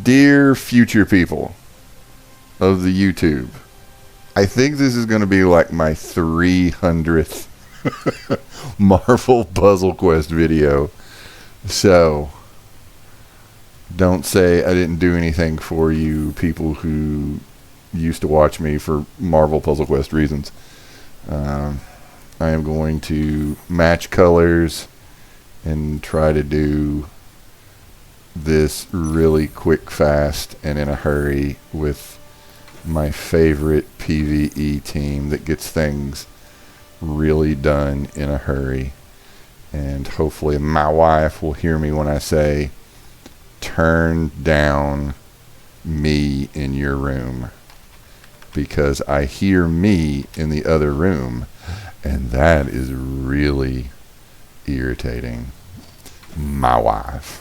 Dear future people of the YouTube, I think this is going to be like my 300th Marvel Puzzle Quest video. So, don't say I didn't do anything for you people who used to watch me for Marvel Puzzle Quest reasons. I am going to match colors and try to do this really quick, fast, and in a hurry with my favorite PvE team that gets things really done in a hurry. And hopefully my wife will hear me when I say, turn down me in your room. Because I hear me in the other room, and that is really irritating my wife.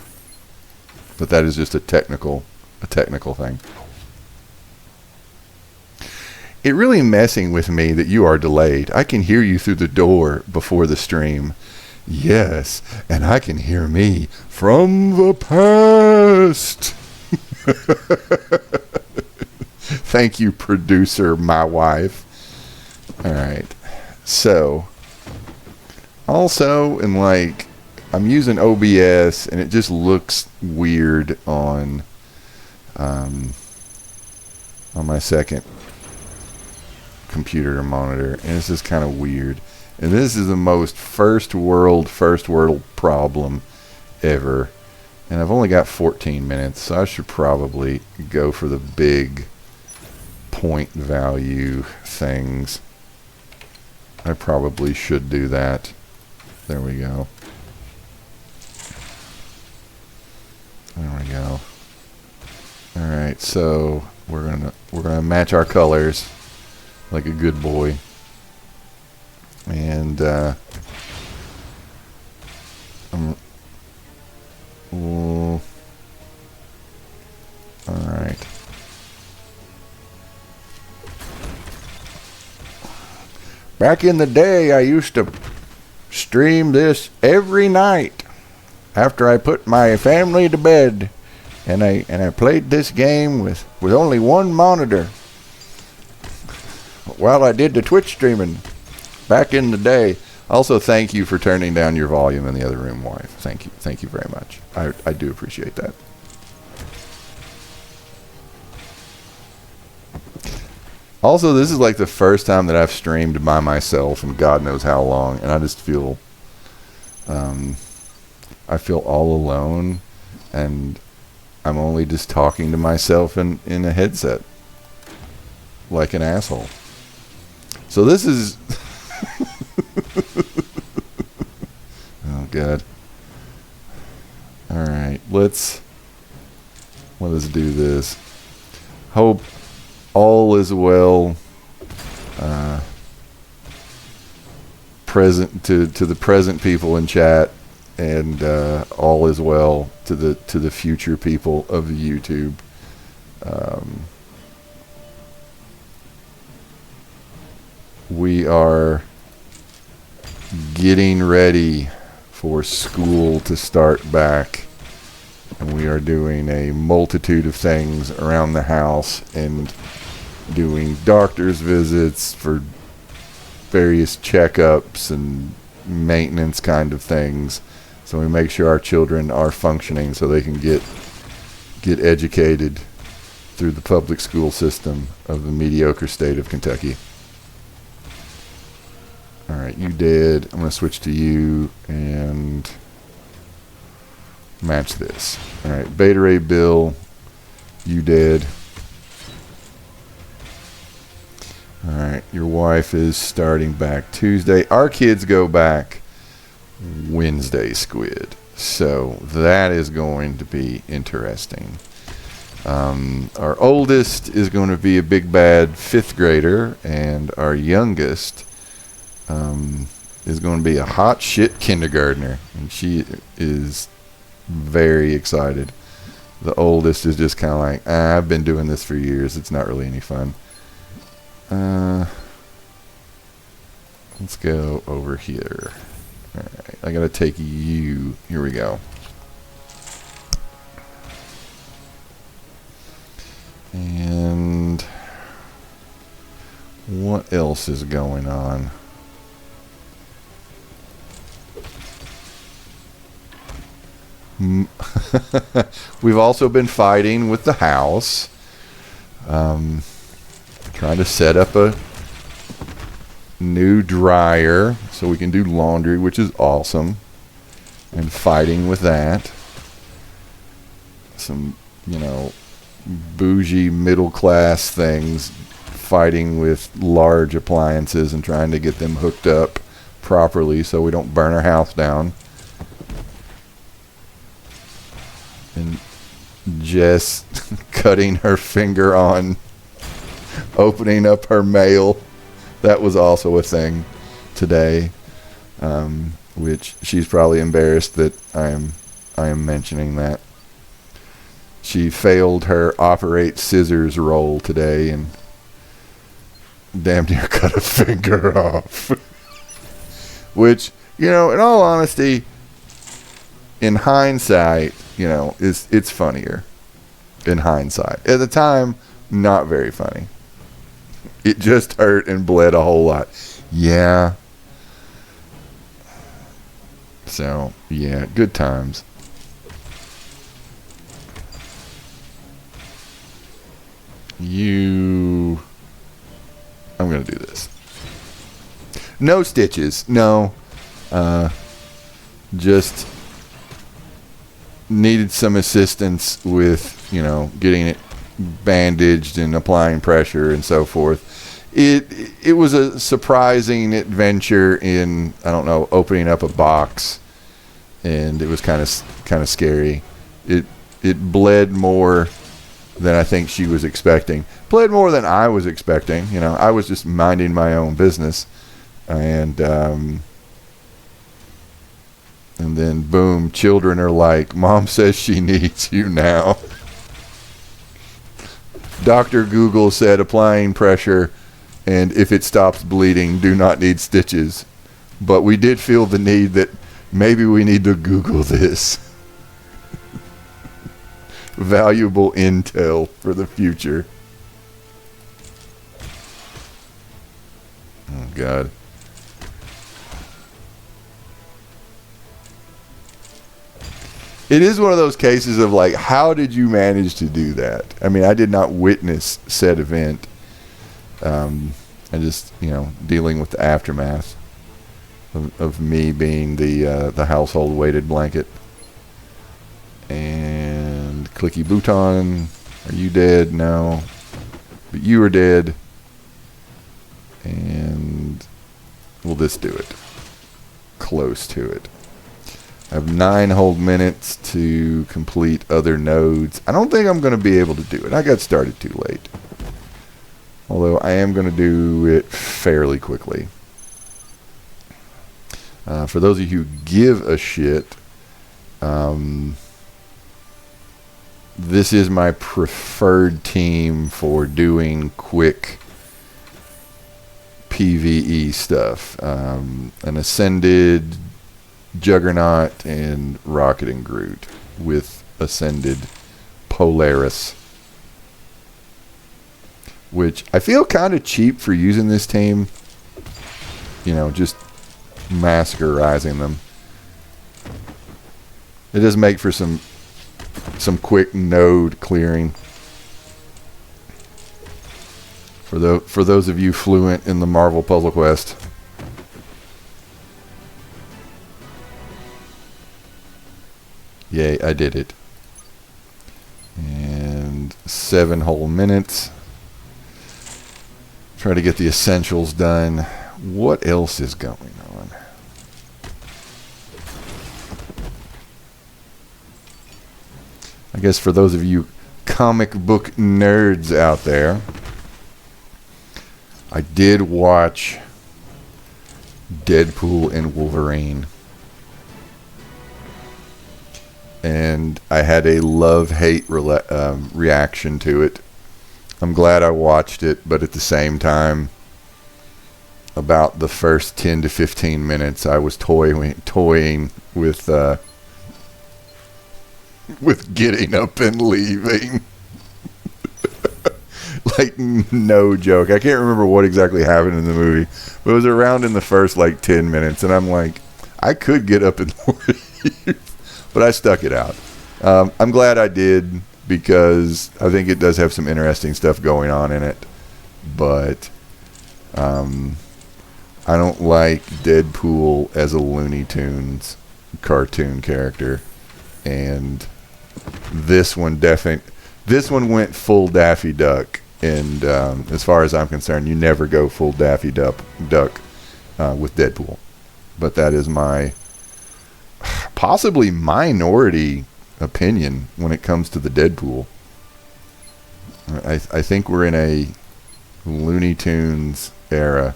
But that is just a technical thing. It really messing with me that you are delayed. I can hear you through the door before the stream. Yes, and I can hear me from the past. Thank you, producer, my wife. Alright. So, also, in like, I'm using OBS, and it just looks weird on my second computer monitor, and it's just kind of weird. And this is the most first world problem ever. And I've only got 14 minutes, so I should probably go for the big point value things. I probably should do that. There we go. There we go. Alright, so we're gonna match our colors like a good boy. And alright. Back in the day, I used to stream this every night after I put my family to bed, and I played this game with only one monitor while I did the Twitch streaming back in the day. Also, thank you for turning down your volume in the other room, wife. Thank you very much. I do appreciate that. Also, this is like the first time that I've streamed by myself in God knows how long, and I just feel, I feel all alone, and I'm only just talking to myself in a headset, like an asshole. So this is, oh God. All right, let's do this. Hope all is well. Present to the present people in chat, and all is well to the future people of the YouTube. We are getting ready for school to start back, and we are doing a multitude of things around the house and doing doctor's visits for various checkups and maintenance kind of things, so we make sure our children are functioning so they can get educated through the public school system of the mediocre state of Kentucky. Alright, you dead. I'm going to switch to you and match this. Alright, Beta Ray Bill, you dead. Alright, your wife is starting back Tuesday. Our kids go back Wednesday, Squid. So that is going to be interesting. Our oldest is going to be a big bad 5th grader, and our youngest is going to be a hot shit kindergartner, and she is very excited. The oldest is just kind of like, I've been doing this for years. It's not really any fun. Let's go over here. Alright, I gotta take you. Here we go. else is going on? We've also been fighting with the house. Trying to set up a new dryer so we can do laundry, which is awesome. And fighting with that. Some, you know, bougie middle class things. Fighting with large appliances and trying to get them hooked up properly so we don't burn our house down. And Jess cutting her finger on opening up her mail. That was also a thing today, which she's probably embarrassed that I am mentioning that. She failed her operate scissors roll today and damn near cut a finger off. Which, you know, in all honesty, in hindsight, you know, it's funnier. In hindsight. At the time, not very funny. It just hurt and bled a whole lot. Yeah. So, yeah, good times. I'm going to do this. No stitches. No. Just needed some assistance with, you know, getting it bandaged and applying pressure and so forth. It was a surprising adventure in, I don't know, opening up a box, and it was kind of scary. It bled more than I think she was expecting. Bled more than I was expecting. You know, I was just minding my own business, and then boom, children are like, Mom says she needs you now. Dr. Google said applying pressure, and if it stops bleeding, do not need stitches. But we did feel the need that maybe we need to Google this. Valuable intel for the future. Oh, God. It is one of those cases of like, how did you manage to do that? I mean, I did not witness said event. I just, you know, dealing with the aftermath of me being the household weighted blanket. And clicky bouton, are you dead? No, but you are dead. And we'll just do it. Close to it. I have 9 whole minutes to complete other nodes. I don't think I'm going to be able to do it. I got started too late. Although I am going to do it fairly quickly. For those of you who give a shit, this is my preferred team for doing quick PvE stuff. An Ascended, Juggernaut, and Rocket and Groot with Ascended Polaris. Which I feel kind of cheap for using this team. You know, just massacrizing them. It does make for some quick node clearing. For those of you fluent in the Marvel Puzzle Quest. Yay, I did it. And 7 whole minutes. Try to get the essentials done. What else is going on? I guess for those of you comic book nerds out there, I did watch Deadpool and Wolverine. And I had a love-hate reaction to it. I'm glad I watched it, but at the same time, about the first 10 to 15 minutes, I was toying with getting up and leaving. Like, no joke. I can't remember what exactly happened in the movie, but it was around in the first, like, 10 minutes, and I'm like, I could get up and leave, but I stuck it out. I'm glad I did, because I think it does have some interesting stuff going on in it, but I don't like Deadpool as a Looney Tunes cartoon character, and this one went full Daffy Duck, and as far as I'm concerned, you never go full Daffy Duck with Deadpool. But that is my possibly minority opinion when it comes to the Deadpool. I think we're in a Looney Tunes era.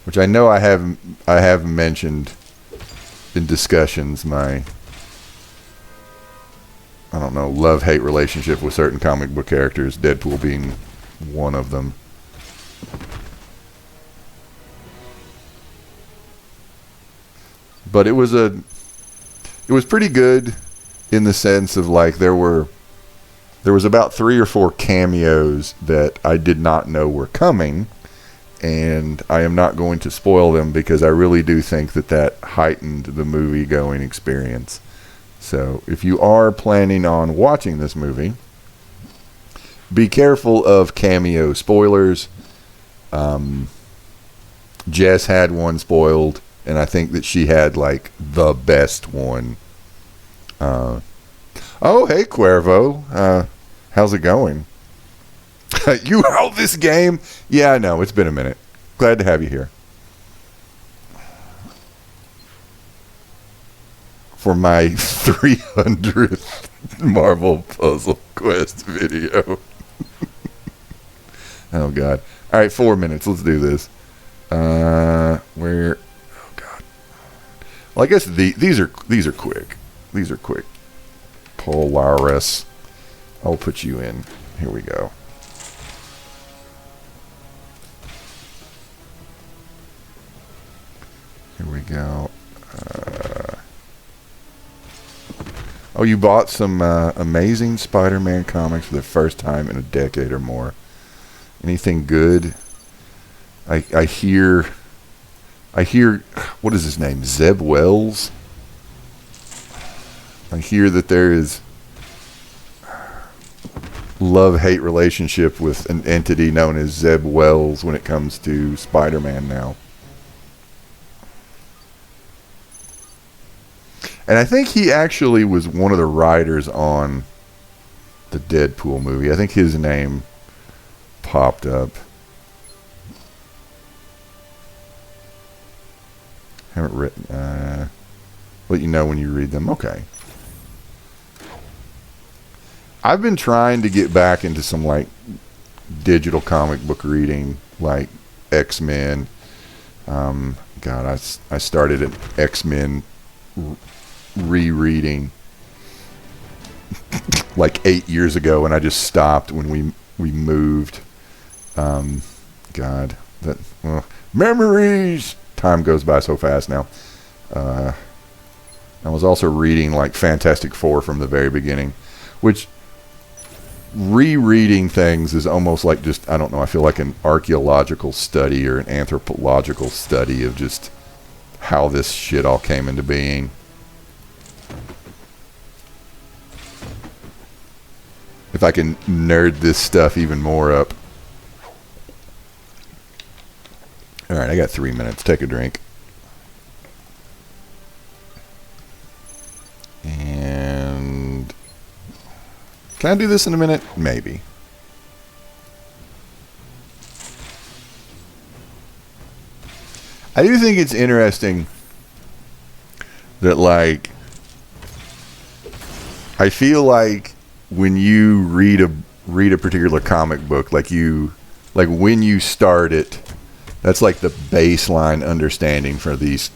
Which I know I have mentioned in discussions my, I don't know, love-hate relationship with certain comic book characters, Deadpool being one of them. But it was pretty good in the sense of, like, there was about 3 or 4 cameos that I did not know were coming. And I am not going to spoil them because I really do think that heightened the movie-going experience. So if you are planning on watching this movie, be careful of cameo spoilers. Jess had one spoiled, and I think that she had, like, the best one. Oh, hey, Cuervo. How's it going? You held this game? Yeah, I know. It's been a minute. Glad to have you here. For my 300th Marvel Puzzle Quest video. Oh, God. All right, 4 minutes. Let's do this. Where? Oh, God. Well, I guess these are quick. These are quick. Polaris. I'll put you in. Here we go. Here we go. Oh, you bought some Amazing Spider-Man comics for the first time in a decade or more. Anything good? I hear. What is his name? Zeb Wells. I hear that there is love-hate relationship with an entity known as Zeb Wells when it comes to Spider-Man now. And I think he actually was one of the writers on the Deadpool movie. I think his name popped up. Haven't written. Let you know when you read them. Okay. I've been trying to get back into some, like, digital comic book reading, like X-Men. God, I started an X-Men rereading like 8 years ago, and I just stopped when we moved. God, memories. Time goes by so fast now. I was also reading, like, Fantastic Four from the very beginning, which rereading things is almost like just, I don't know, I feel like an archaeological study or an anthropological study of just how this shit all came into being. If I can nerd this stuff even more up. Alright, I got 3 minutes. Take a drink. And can I do this in a minute? Maybe. I do think it's interesting that, like, I feel like when you read a particular comic book, like when you start it, that's like the baseline understanding for these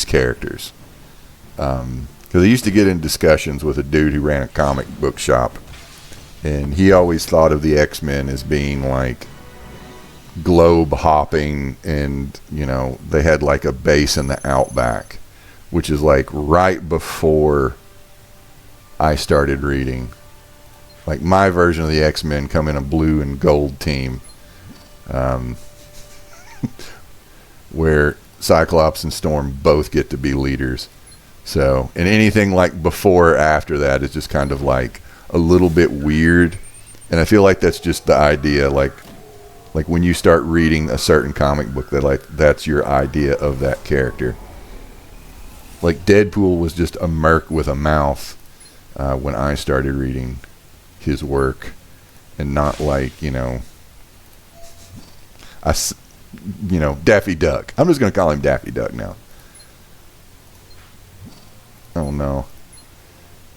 characters. Because I used to get in discussions with a dude who ran a comic book shop, and he always thought of the X-Men as being like globe hopping, and, you know, they had like a base in the outback, which is like right before I started reading. Like, my version of the X-Men come in a blue and gold team, where Cyclops and Storm both get to be leaders. So, and anything like before or after that is just kind of like a little bit weird. And I feel like that's just the idea. Like when you start reading a certain comic book, that's your idea of that character. Like Deadpool was just a merc with a mouth when I started reading his work, and not like, Daffy Duck. I'm just going to call him Daffy Duck now. Oh no.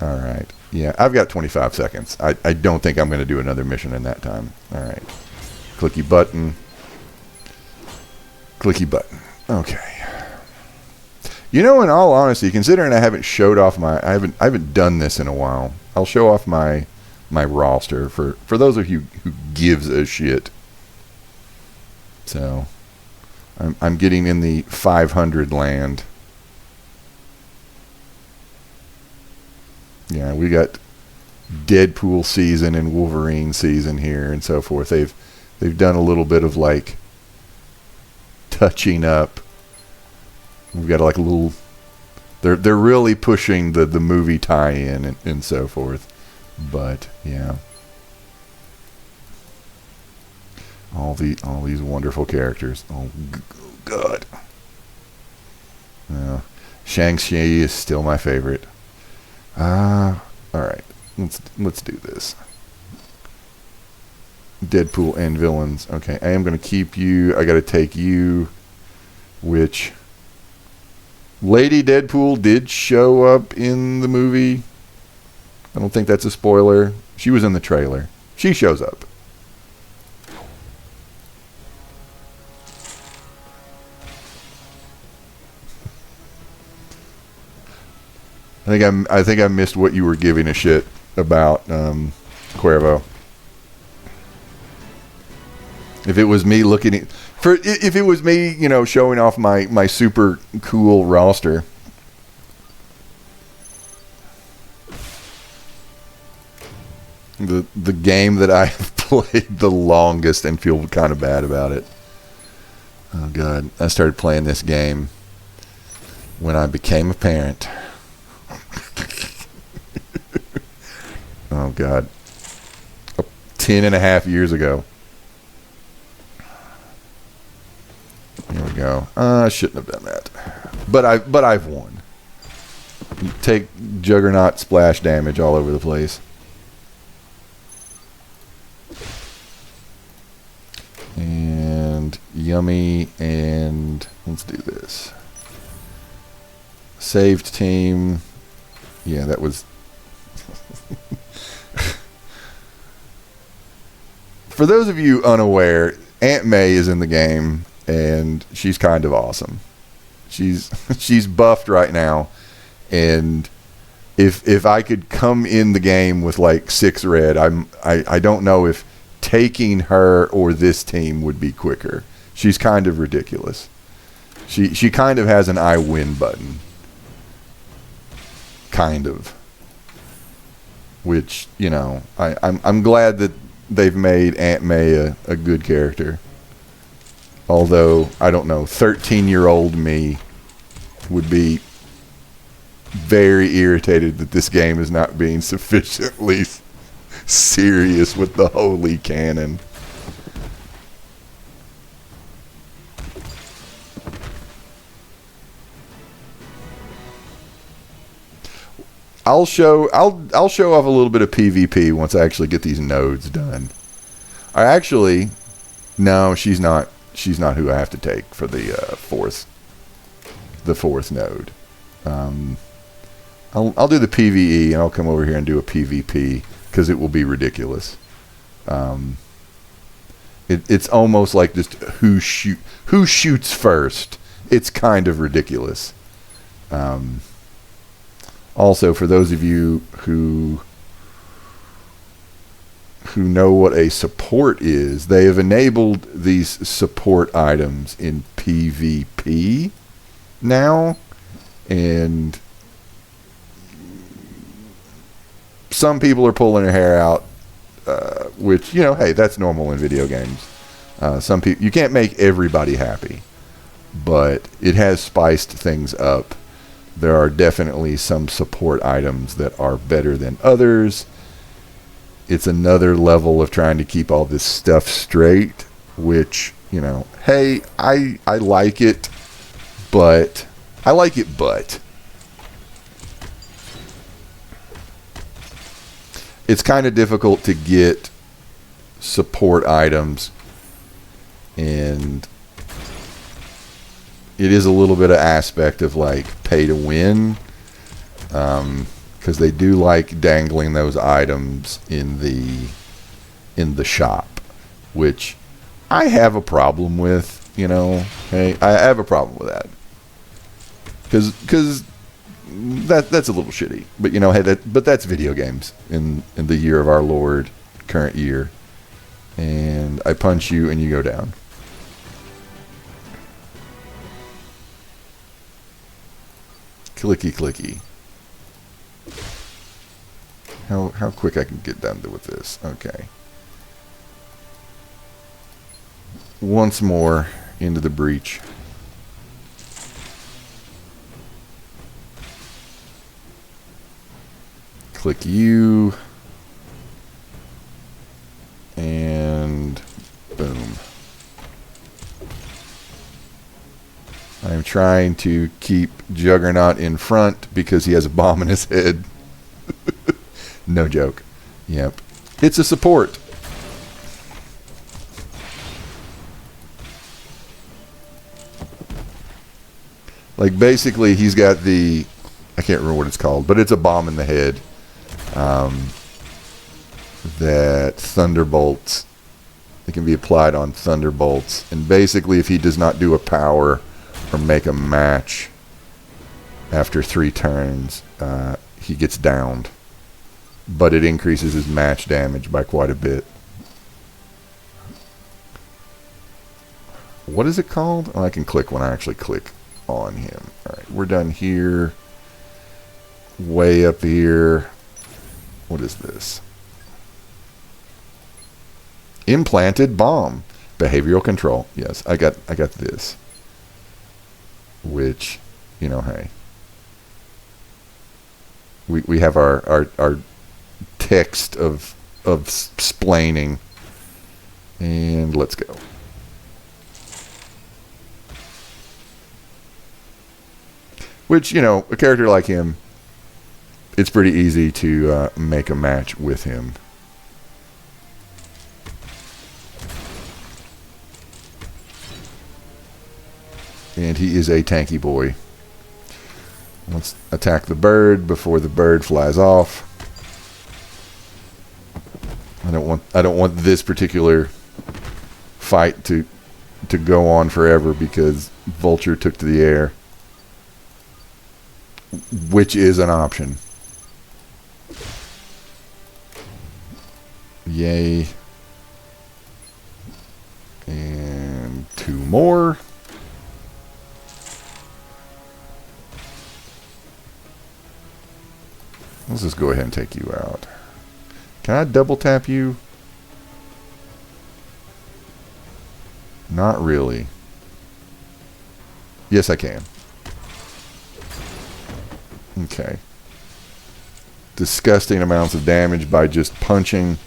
Alright. Yeah, I've got 25 seconds. I don't think I'm going to do another mission in that time. Alright. Clicky button. Clicky button. Okay. In all honesty, considering I haven't showed off I haven't done this in a while, I'll show off my roster for those of you who gives a shit. So, I'm getting in the 500 land. Yeah, we got Deadpool season and Wolverine season here and so forth. They've done a little bit of like touching up. We've got like a little. They're really pushing the movie tie-in and so forth. But yeah, all these wonderful characters. Oh God. Shang-Chi is still my favorite. All right, let's do this. Deadpool and villains. Okay, I am going to keep you. I got to take you, which Lady Deadpool did show up in the movie. I don't think that's a spoiler. She was in the trailer. She shows up. I think I missed what you were giving a shit about, Cuervo. If it was me if it was me, showing off my super cool roster. The game that I have played the longest and feel kind of bad about it. Oh God, I started playing this game when I became a parent. Oh God, 10.5 years ago. Here we go. I shouldn't have done that, but I've won. You take Juggernaut splash damage all over the place. And yummy, and let's do this. Saved team. Yeah, that was. For those of you unaware, Aunt May is in the game, and she's kind of awesome. She's buffed right now, and if I could come in the game with like 6 red, I don't know if taking her or this team would be quicker. She's kind of ridiculous. She kind of has an I win button. Kind of. Which, I'm glad that they've made Aunt May a good character. Although, I don't know, 13-year-old me would be very irritated that this game is not being sufficiently serious with the holy canon. I'll show off a little bit of PvP once I actually get these nodes done. No, she's not who I have to take for the fourth node. I'll do the PvE, and I'll come over here and do a PvP because it will be ridiculous. It's almost like just who shoots first. It's kind of ridiculous. Also, for those of you who know what a support is, they have enabled these support items in PvP now, and some people are pulling their hair out, which, you know, hey, that's normal in video games. Some people, you can't make everybody happy, but it has spiced things up. There are definitely some support items that are better than others. It's another level of trying to keep all this stuff straight, which, you know, hey, I like it, but it's kind of difficult to get support items, and it is a little bit of aspect of like pay to win, because they do like dangling those items in the shop, which I have a problem with. You know, hey, I have a problem with that, because that's a little shitty. But you know, hey, that's video games in the year of our Lord, current year, and I punch you and you go down. Clicky clicky. How quick I can get done with this? Okay. Once more into the breach. Click you. And boom. I'm trying to keep Juggernaut in front because he has a bomb in his head. No joke. Yep. It's a support. Like, basically, he's got the... I can't remember what it's called, but it's a bomb in the head. That thunderbolts... It can be applied on thunderbolts. And basically, if he does not do a power or make a match after 3 turns, he gets downed. But it increases his match damage by quite a bit. What is it called? Oh, I can click when I actually click on him. Alright, we're done here. Way up here. What is this? Implanted bomb. Behavioral control. Yes, I got this. Which, you know, hey. We have our text of splaining. And let's go. Which, you know, a character like him, it's pretty easy to make a match with him. And he is a tanky boy. Let's attack the bird before the bird flies off. I don't want this particular fight to go on forever because Vulture took to the air, which is an option. Yay. And 2 more. Let's just go ahead and take you out. Can I double tap you? Not really. Yes, I can. Okay. Disgusting amounts of damage by just punching.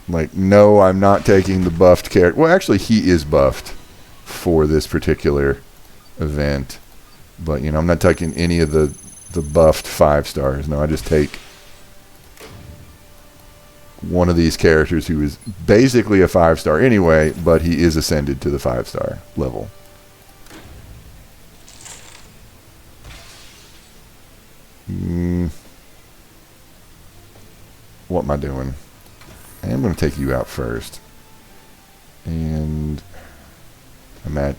Like, no, I'm not taking the buffed character. Well, actually, he is buffed for this particular event. But, you know, I'm not taking any of the buffed 5 stars. No, I just take one of these characters who is basically a 5-star anyway, but he is ascended to the 5-star level. What am I doing? I am going to take you out first. And I'm at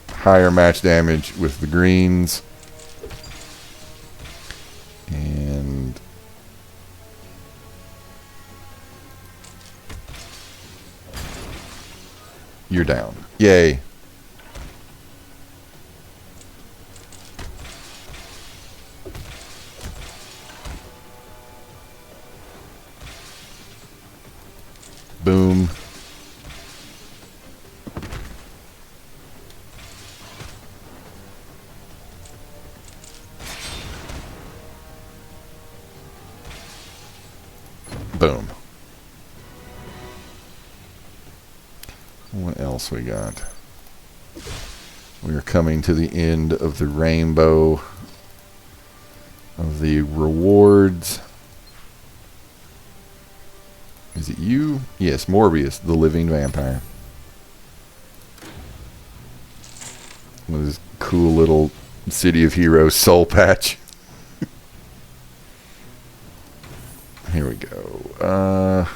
higher match damage with the greens. And you're down. Yay. else we got? We are coming to the end of the rainbow of the rewards. Is it you? Yes, Morbius, the living vampire. With this cool little City of Heroes soul patch. Here we go.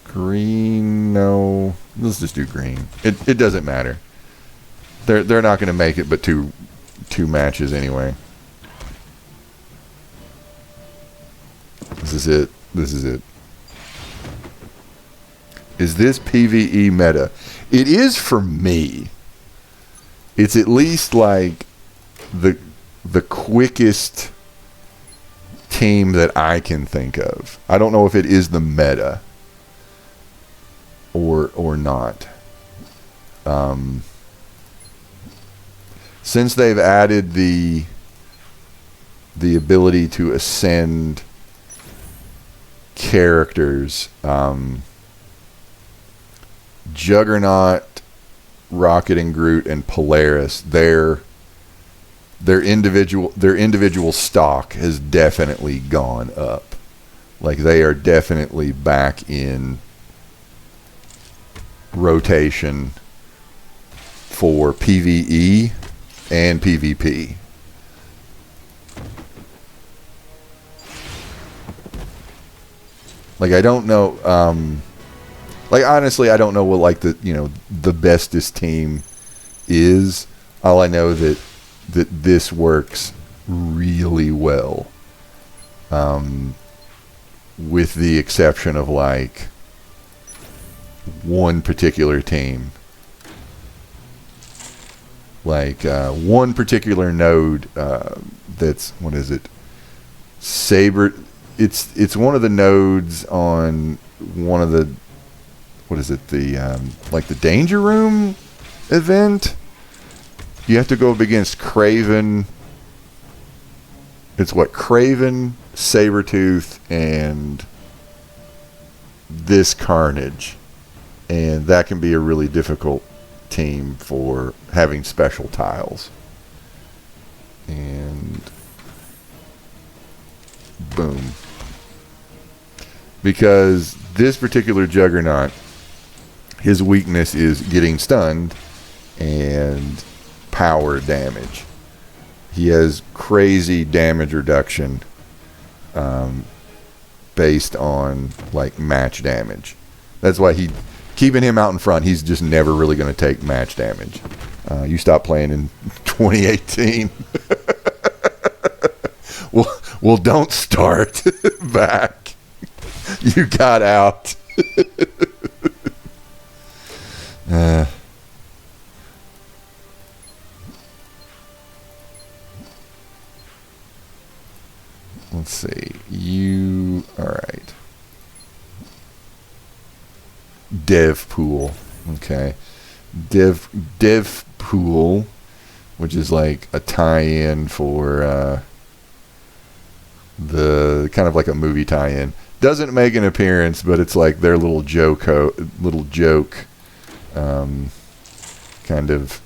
Green, no. Let's just do green. It doesn't matter. They're not going to make it but two matches anyway. This is it. This is it. Is this PvE meta? It is for me. It's at least like the quickest team that I can think of. I don't know if it is the meta or not. Since they've added the ability to ascend characters, Juggernaut, Rocket and Groot, and Polaris, their individual stock has definitely gone up. Like, they are definitely back in rotation for PvE and PvP. Like, I don't know, like, honestly, I don't know what, like, the bestest team is. All I know that this works really well, with the exception of, like, one particular team. Like, one particular node, that's, what is it? Saber. It's one of the nodes on one of the, what is it? The, like the Danger Room event. You have to go up against Kraven. It's what? Kraven, Sabretooth, and this Carnage. And that can be a really difficult team for having special tiles. And boom. Because this particular Juggernaut, his weakness is getting stunned and power damage. He has crazy damage reduction, based on, like, match damage. That's why keeping him out in front, he's just never really going to take match damage. You stopped playing in 2018. Well, don't start back. You got out. Let's see. All right. Dev pool. Okay. Dev pool, which is like a tie-in for the kind of like a movie tie-in. Doesn't make an appearance, but it's like their little joke, kind of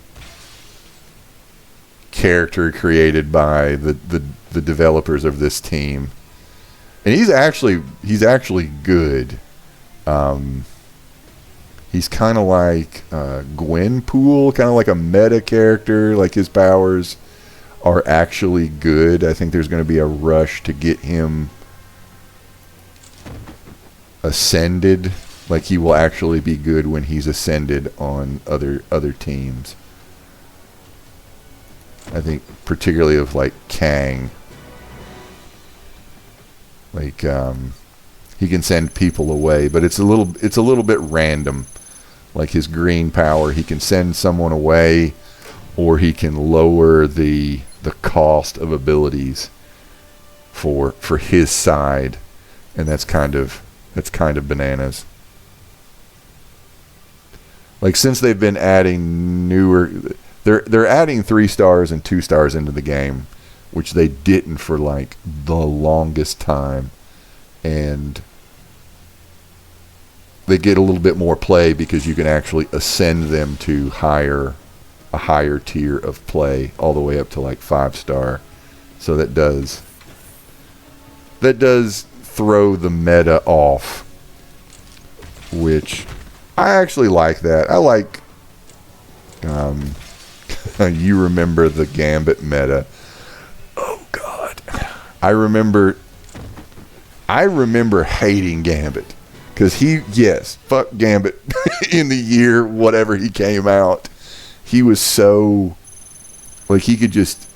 character created by the developers of this team, and he's actually good. He's kind of like Gwenpool, kind of like a meta character. Like, his powers are actually good. I think there's going to be a rush to get him ascended. Like, he will actually be good when he's ascended on other teams. I think particularly of, like, Kang. Like, he can send people away, but it's a little bit random. Like, his green power, he can send someone away, or he can lower the cost of abilities for his side, and that's kind of bananas. Like, since they've been adding newer, they're adding 3 stars and 2 stars into the game, which they didn't for, like, the longest time, and they get a little bit more play because you can actually ascend them to a higher tier of play, all the way up to like 5-star. So that does throw the meta off, which I actually like that. I like you remember the Gambit meta. Oh god. I remember hating Gambit. Because fuck Gambit. In the year, whatever he came out, he was so, like, he could just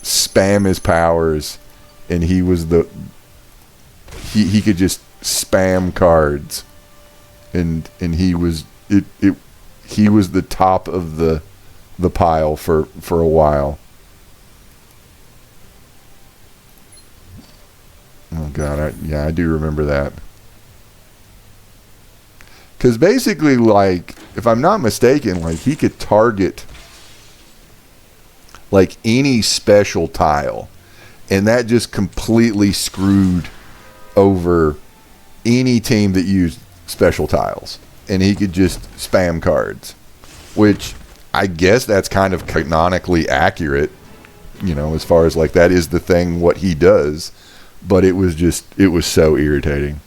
spam his powers, and he was he could just spam cards, and he was he was the top of the pile for a while. Oh god, I do remember that. Because basically, like, if I'm not mistaken, like, he could target, like, any special tile. And that just completely screwed over any team that used special tiles. And he could just spam cards. Which, I guess that's kind of canonically accurate, you know, as far as, like, that is the thing, what he does. But it was so irritating.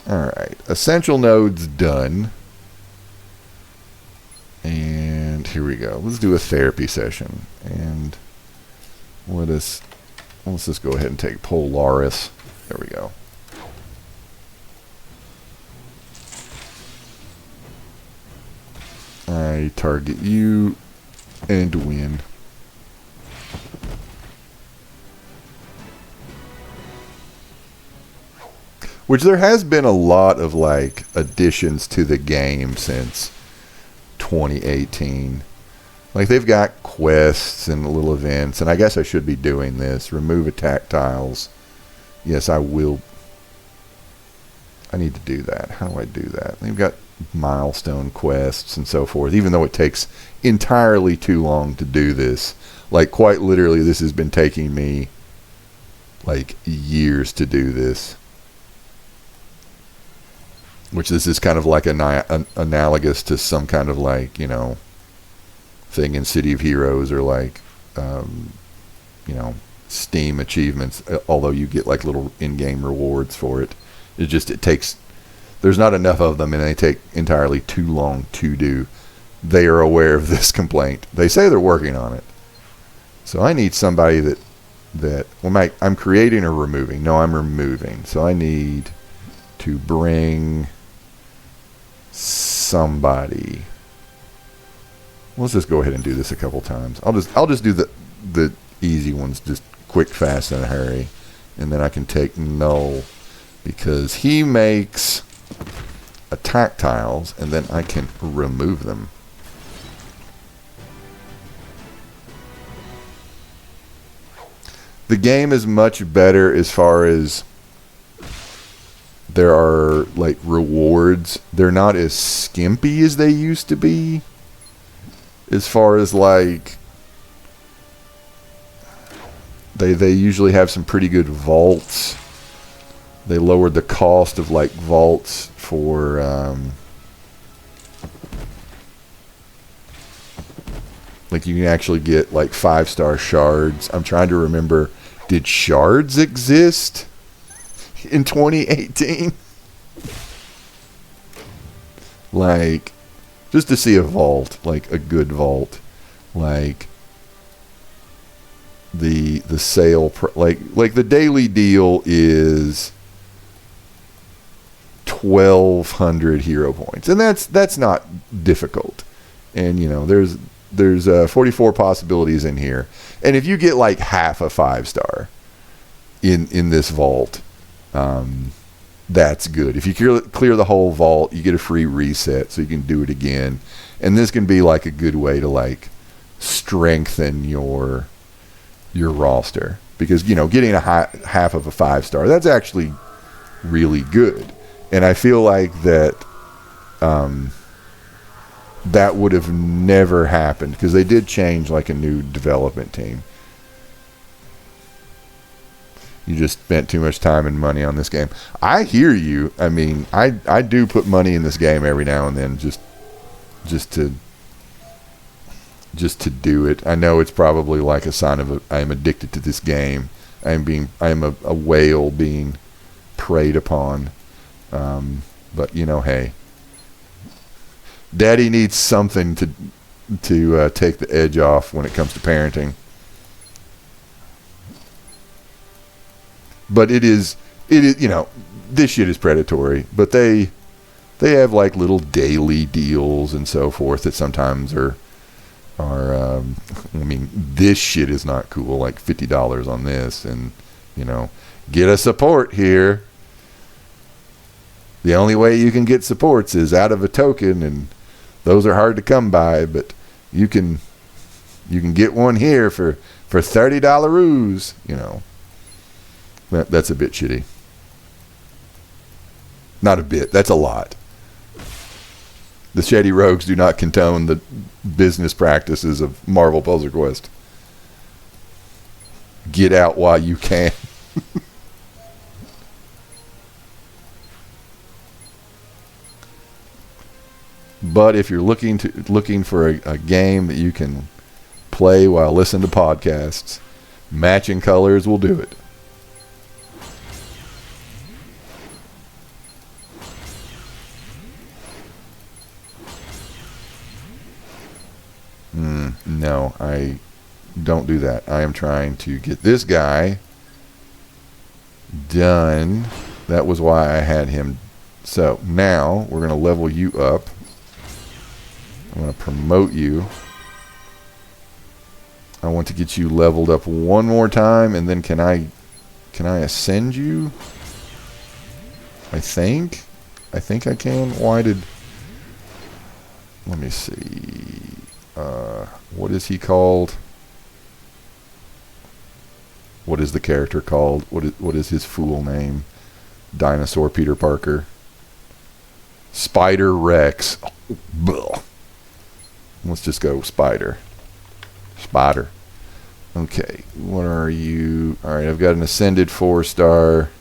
Alright, essential nodes done. And here we go. Let's do a therapy session. And let's just go ahead and take Polaris. There we go. I target you and win. Which there has been a lot of, like, additions to the game since 2018. Like, they've got quests and little events, and I guess I should be doing this. Remove attack tiles. Yes, I will. I need to do that. How do I do that? They've got milestone quests and so forth, even though it takes entirely too long to do this. Like, quite literally, this has been taking me, like, years to do this. Which this is kind of like analogous to some kind of, like, you know, thing in City of Heroes, or like, you know, Steam achievements, although you get like little in-game rewards for it. It takes, there's not enough of them, and they take entirely too long to do. They are aware of this complaint. They say they're working on it. So I need somebody I'm creating or removing? No, I'm removing. So I need to bring somebody. Let's just go ahead and do this a couple times. I'll just do the easy ones, just quick, fast, and hurry, and then I can take Null because he makes attack tiles, and then I can remove them. The game is much better as far as there are, like, rewards. They're not as skimpy as they used to be. As far as, like, they usually have some pretty good vaults. They lowered the cost of, like, vaults for like, you can actually get, like, 5-star shards. I'm trying to remember, did shards exist in 2018? Like, just to see a vault, like a good vault, like the sale, like the daily deal is 1,200 hero points, and that's not difficult. And you know, there's 44 possibilities in here, and if you get like half a 5-star in this vault, that's good. If you clear the whole vault, you get a free reset, so you can do it again. And this can be like a good way to, like, strengthen your roster, because, you know, getting half of a 5-star, that's actually really good. And I feel like that that would have never happened, because they did change like a new development team. You just spent too much time and money on this game. I hear you. I mean, I do put money in this game every now and then, just to do it. I know it's probably like a sign of I am addicted to this game. I am a whale being preyed upon. But you know, hey, Daddy needs something to take the edge off when it comes to parenting. But it is, you know, this shit is predatory. But they have like little daily deals and so forth that sometimes are I mean, this shit is not cool. Like $50 on this, and you know, get a support here. The only way you can get supports is out of a token, and those are hard to come by. But you can get one here for $30. You know, that's a bit shitty. Not a bit. That's a lot. The Shady Rogues do not condone the business practices of Marvel Puzzle Quest. Get out while you can. But if you're looking for a game that you can play while listening to podcasts, matching colors will do it. No, I don't do that. I am trying to get this guy done. That was why I had him. So now we're going to level you up. I'm going to promote you. I want to get you leveled up one more time, and then can I ascend you? I think I can. Why did... Let me see. What is he called? What is the character called? What is his fool name? Dinosaur Peter Parker. Spider Rex. Oh, let's just go Spider. Okay, what are you? Alright, I've got an Ascended 4-star.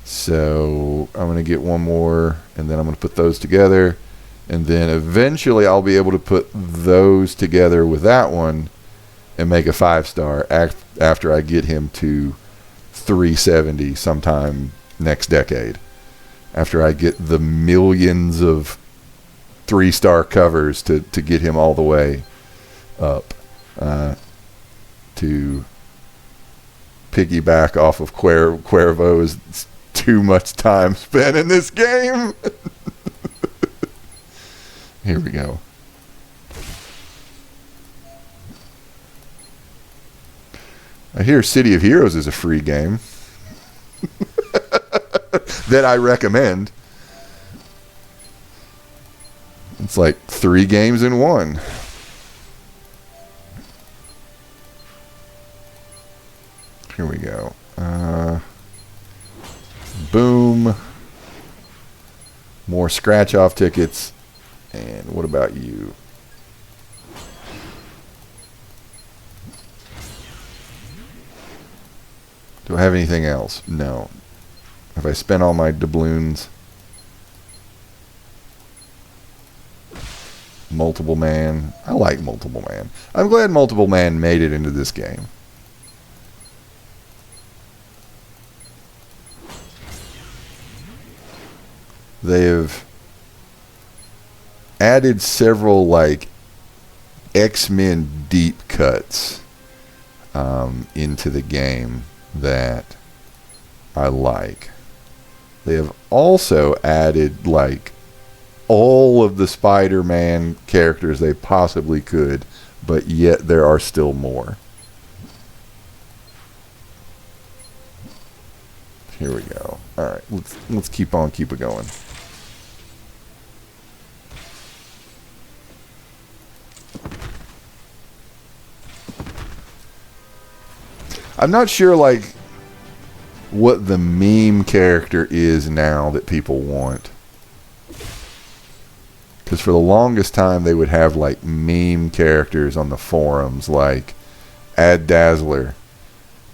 So I'm going to get one more, and then I'm going to put those together. And then eventually I'll be able to put those together with that one and make a 5-star after I get him to 370 sometime next decade. After I get the millions of 3-star covers to get him all the way up. To piggyback off of Cuervo's too much time spent in this game. Here we go. I hear City of Heroes is a free game that I recommend. It's like 3 games in one. Here we go. Boom. More scratch off tickets. And what about you? Do I have anything else? No. Have I spent all my doubloons? Multiple Man. I like Multiple Man. I'm glad Multiple Man made it into this game. They have added several like X-Men deep cuts into the game that I like. They have also added like all of the Spider-Man characters they possibly could, but yet there are still more. Here we go. All right, let's keep it going. I'm not sure like what the meme character is now that people want. Because for the longest time they would have like meme characters on the forums, like Add Dazzler,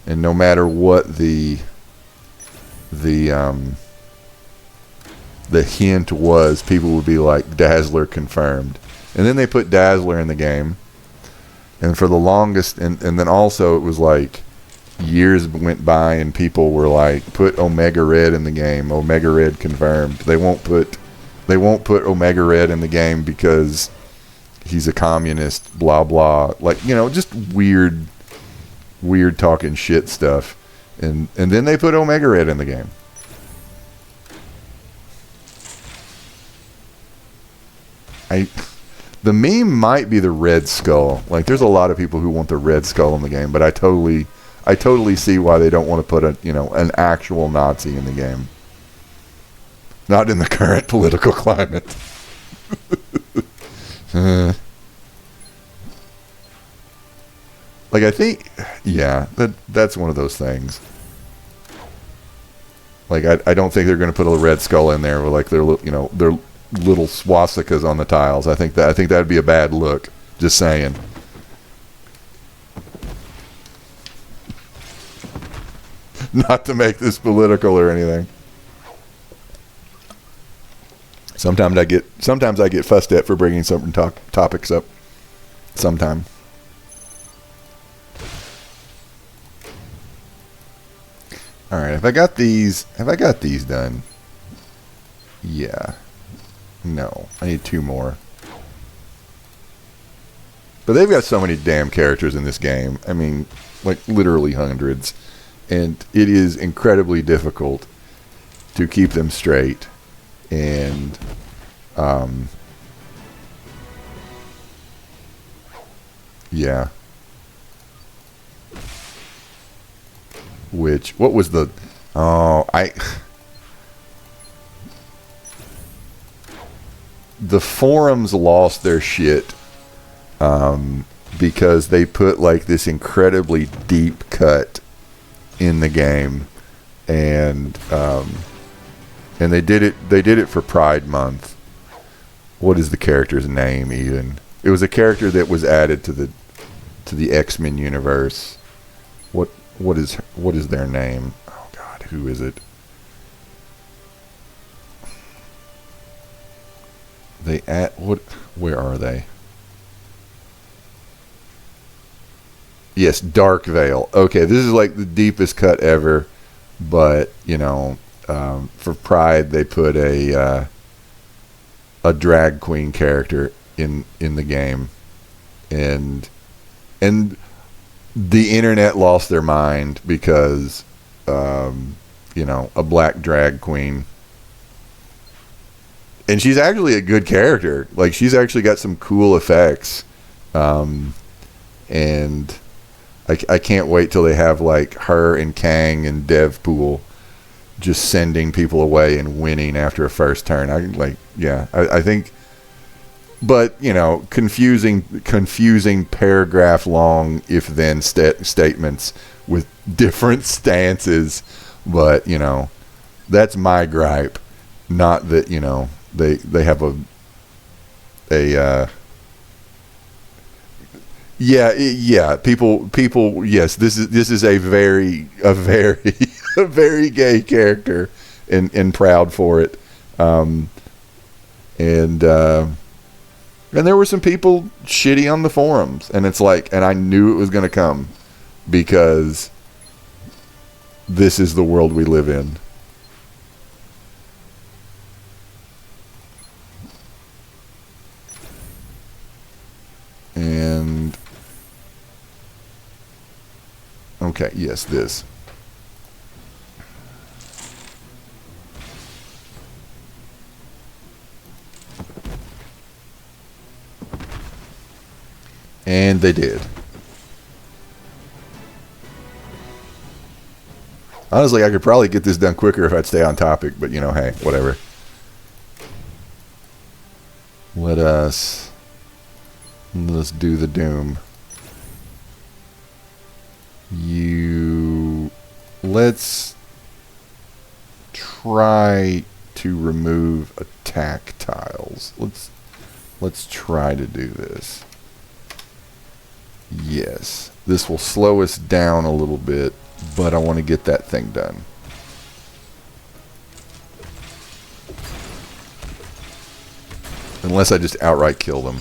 and no matter what the hint was, people would be like, Dazzler confirmed. And then they put Dazzler in the game. And for the longest, and then also it was like years went by and people were like, put Omega Red in the game. Omega Red confirmed. They won't put Omega Red in the game because he's a communist, blah blah. Like, you know, just weird talking shit stuff. And then they put Omega Red in the game. The meme might be the Red Skull. Like, there's a lot of people who want the Red Skull in the game, but I totally see why they don't want to put an actual Nazi in the game. Not in the current political climate. Like, I think, yeah, that's one of those things. Like, I don't think they're going to put a Red Skull in there with like their little swastikas on the tiles. I think that'd be a bad look. Just saying. Not to make this political or anything. Sometimes I get fussed at for bringing certain topics up. Sometime. All right, have I got these done? Yeah. No, I need 2 more. But they've got so many damn characters in this game. I mean, like literally hundreds. And it is incredibly difficult to keep them straight. And yeah. What was the the forums lost their shit because they put like this incredibly deep cut in the game, and they did it for Pride Month. What is the character's name even? It was a character that was added to the X-Men universe. What is their name? Oh God, who is it? Where are they? Yes, Dark Veil. Okay, this is like the deepest cut ever, but for Pride they put a drag queen character in the game, and the internet lost their mind because a black drag queen. And she's actually a good character. Like, she's actually got some cool effects. And I can't wait till they have, like, her and Kang and Devpool just sending people away and winning after a first turn. I think... But, confusing paragraph-long if-then statements with different stances. But, that's my gripe. Not that, they have people yes, this is a very a very gay character, and proud for it. And there were some people shitty on the forums, and it's like, and I knew it was going to come because this is the world we live in. And okay, yes, this. And they did. Honestly, I could probably get this done quicker if I'd stay on topic, but hey, whatever. Let's do the doom. Let's try to remove attack tiles. Let's try to do this. Yes. This will slow us down a little bit, but I want to get that thing done. Unless I just outright kill them.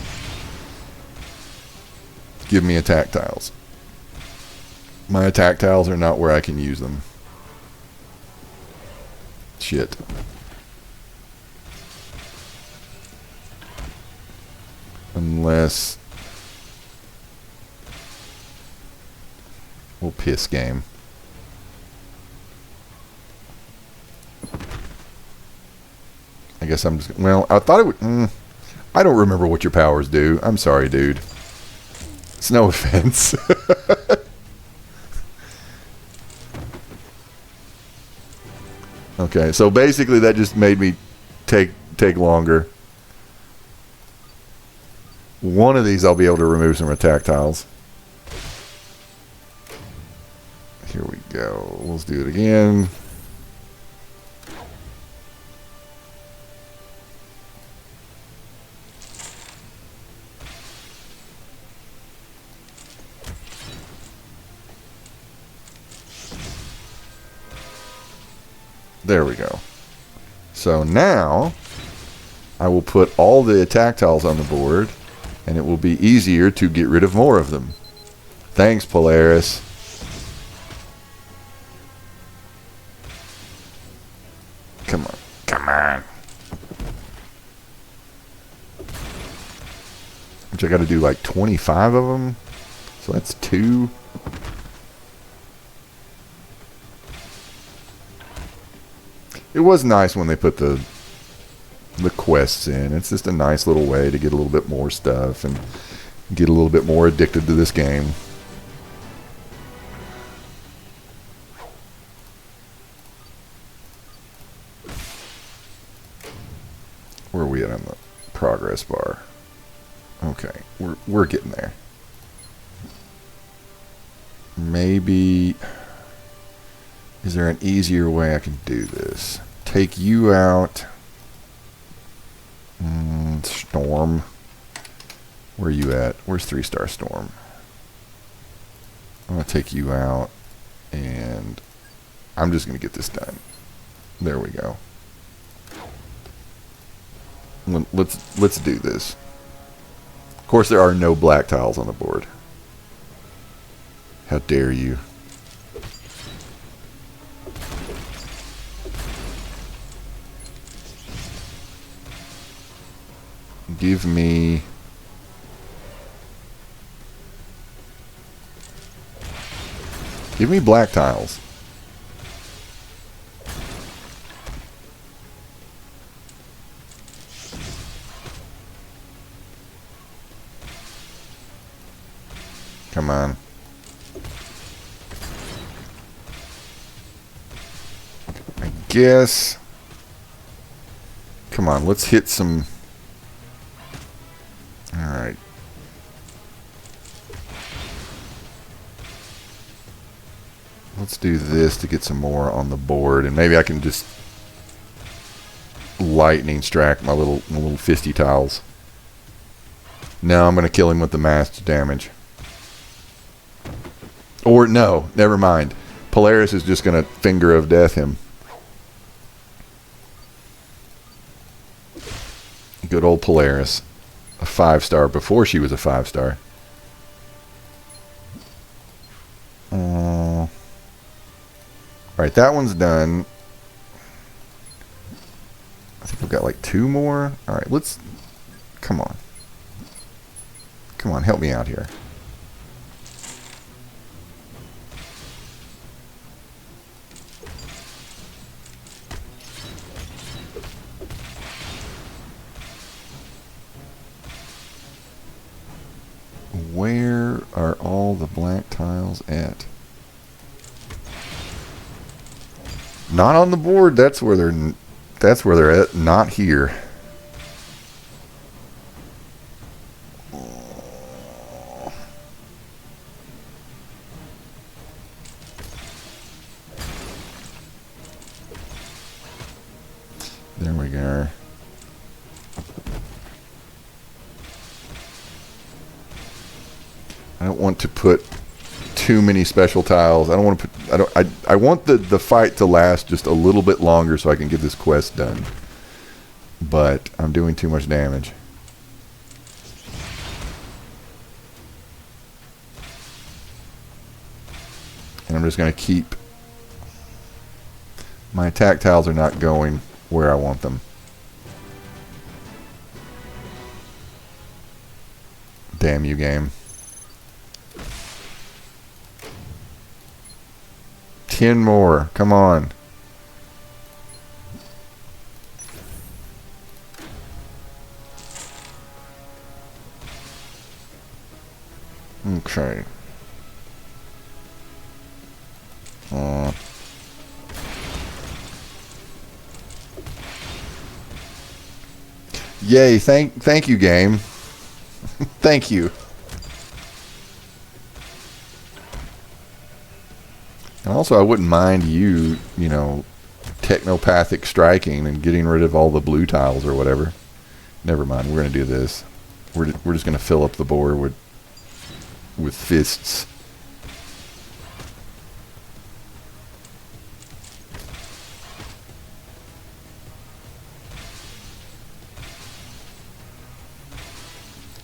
Give me attack tiles. My attack tiles are not where I can use them. Shit. Unless... We'll piss game. I guess I'm just... Well, I thought it would... I don't remember what your powers do. I'm sorry, dude. It's no offense. Okay, so basically that just made me take longer. One of these I'll be able to remove some attack tiles. Here we go. Let's do it again. There we go. So now I will put all the attack tiles on the board, and it will be easier to get rid of more of them. Thanks, Polaris. Come on. Come on. Which I got to do like 25 of them. So that's 2. It was nice when they put the quests in. It's just a nice little way to get a little bit more stuff and get a little bit more addicted to this game. Where are we at on the progress bar? Okay, we're getting there. Maybe... Is there an easier way I can do this? Take you out. Storm. Where are you at? Where's 3-star Storm? I'm going to take you out, and I'm just going to get this done. There we go. Let's do this. Of course, there are no black tiles on the board. How dare you? Give me... Give me black tiles. Come on. I guess... Come on, let's hit some... Alright. Let's do this to get some more on the board, and maybe I can just lightning strike my little fisty tiles. No, I'm going to kill him with the mass damage. Or no, never mind. Polaris is just going to finger of death him. Good old Polaris. A 5-star before she was a 5-star. Alright, that one's done. I think we've got like 2 more. Alright, let's... Come on. Come on, help me out here. Where are all the black tiles at? Not on the board. That's where they're at. Not here. There we go. don't want to put too many special tiles. I don't want to put. I want the fight to last just a little bit longer so I can get this quest done. But I'm doing too much damage. And I'm just going to keep. My attack tiles are not going where I want them. Damn you, game. 10 more. Come on. Okay. Yay, thank you, game. Thank you. And also, I wouldn't mind you know, technopathic striking and getting rid of all the blue tiles or whatever. Never mind, we're going to do this. We're just going to fill up the board with fists.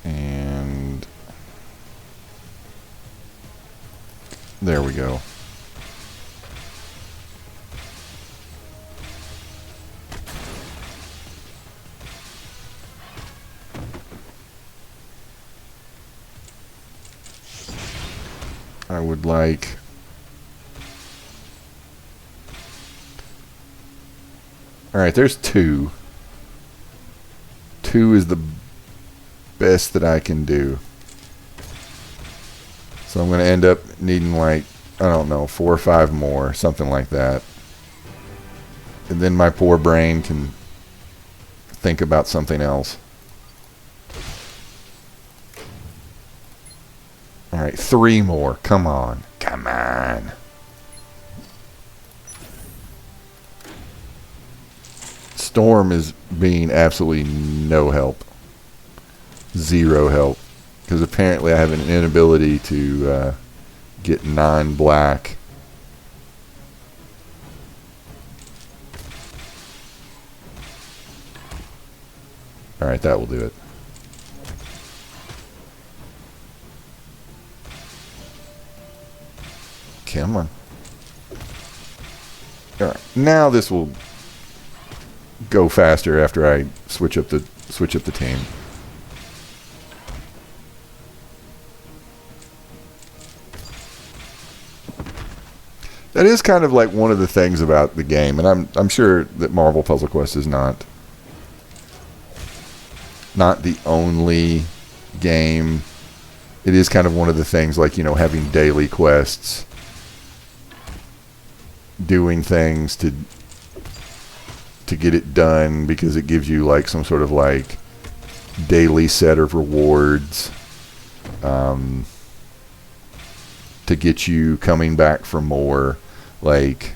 And there we go. I would like alright, there's 2. 2 is the best that I can do. So I'm going to end up needing like, I don't know, 4 or 5 more, something like that. And then my poor brain can think about something else. Alright, 3 more. Come on. Come on. Storm is being absolutely no help. 0 help. Because apparently I have an inability to get 9 black. Alright, that will do it. Come on. Alright, now this will go faster after I switch up the team. That is kind of like one of the things about the game, and I'm sure that Marvel Puzzle Quest is not the only game. It is kind of one of the things, like, you know, having daily quests, doing things to get it done, because it gives you like some sort of like daily set of rewards to get you coming back for more. Like,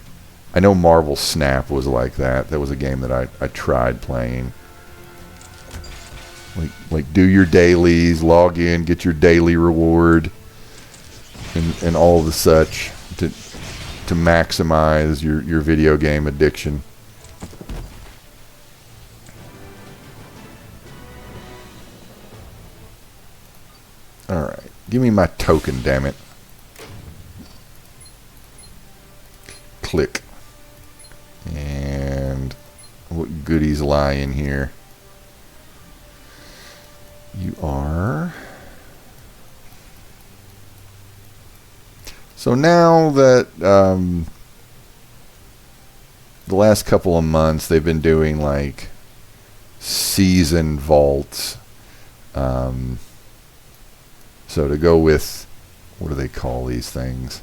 I know Marvel Snap was like that. That was a game that I tried playing. Like do your dailies, log in, get your daily reward, and all the such to maximize your video game addiction. Alright, give me my token, damn it. Click. And what goodies lie in here? You are... So now that the last couple of months they've been doing like season vaults. So to go with, what do they call these things?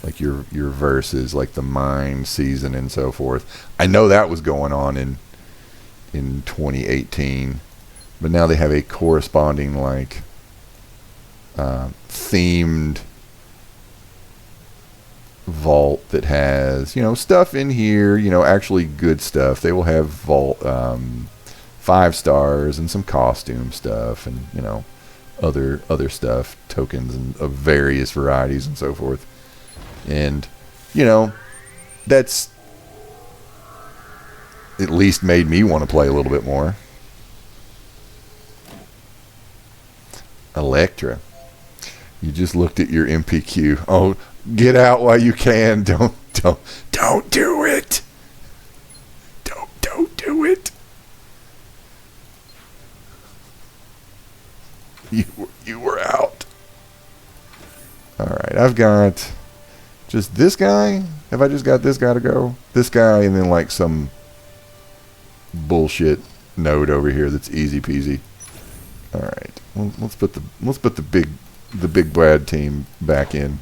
Like your verses, like the mine season and so forth. I know that was going on in 2018, but now they have a corresponding like themed vault that has, you know, stuff in here, you know, actually good stuff. They will have vault 5 stars and some costume stuff, and, you know, other stuff, tokens and of various varieties and so forth. And you know, that's at least made me want to play a little bit more. Electra. You just looked at your MPQ. Oh, get out while you can. Don't do it. Don't do it. You were out. All right, I've got just this guy. Have I just got this guy to go? This guy, and then like some bullshit node over here that's easy peasy. All right, well, let's put the big Brad team back in.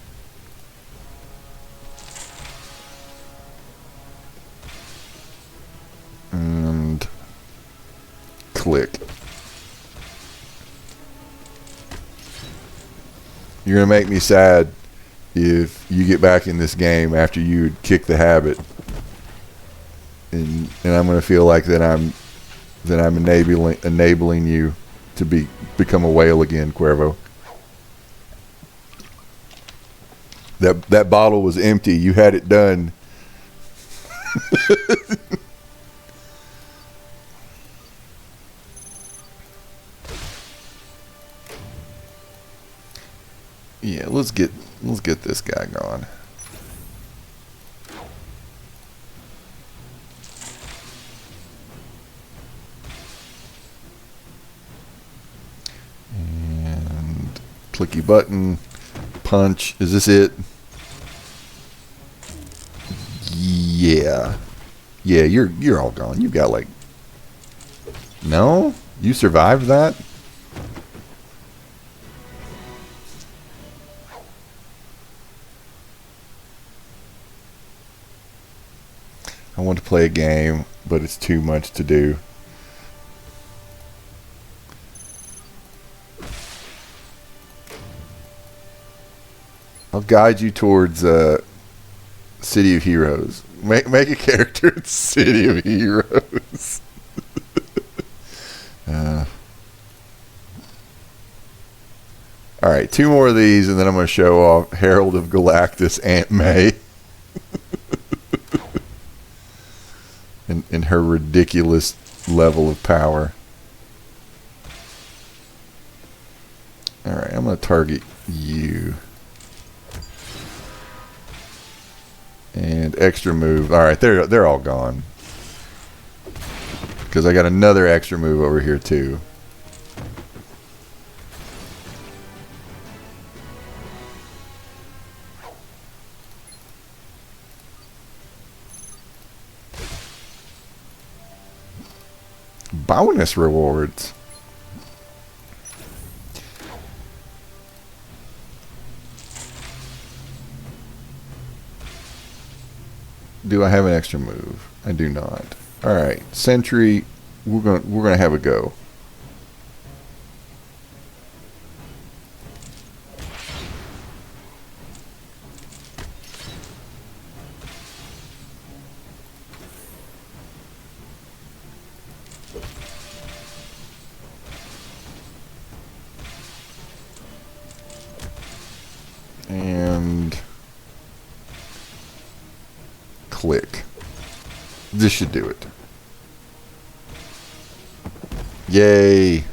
And click. You're gonna make me sad if you get back in this game after you kick the habit, and I'm gonna feel like that I'm enabling you to become a whale again, Cuervo. That bottle was empty. You had it done. Yeah, let's get this guy going. And clicky button, punch. Is this it? Yeah. Yeah, you're all gone. You've got like... No? You survived that? I want to play a game, but it's too much to do. I'll guide you towards City of Heroes. Make a character at City of Heroes. Alright, 2 more of these, and then I'm going to show off Herald of Galactus Aunt May. in her ridiculous level of power. Alright, I'm going to target you. And extra move. Alright, they're all gone. Because I got another extra move over here too. Bonus rewards. Do I have an extra move? I do not. All right, Sentry. We're gonna have a go. And click. This should do it. Yay.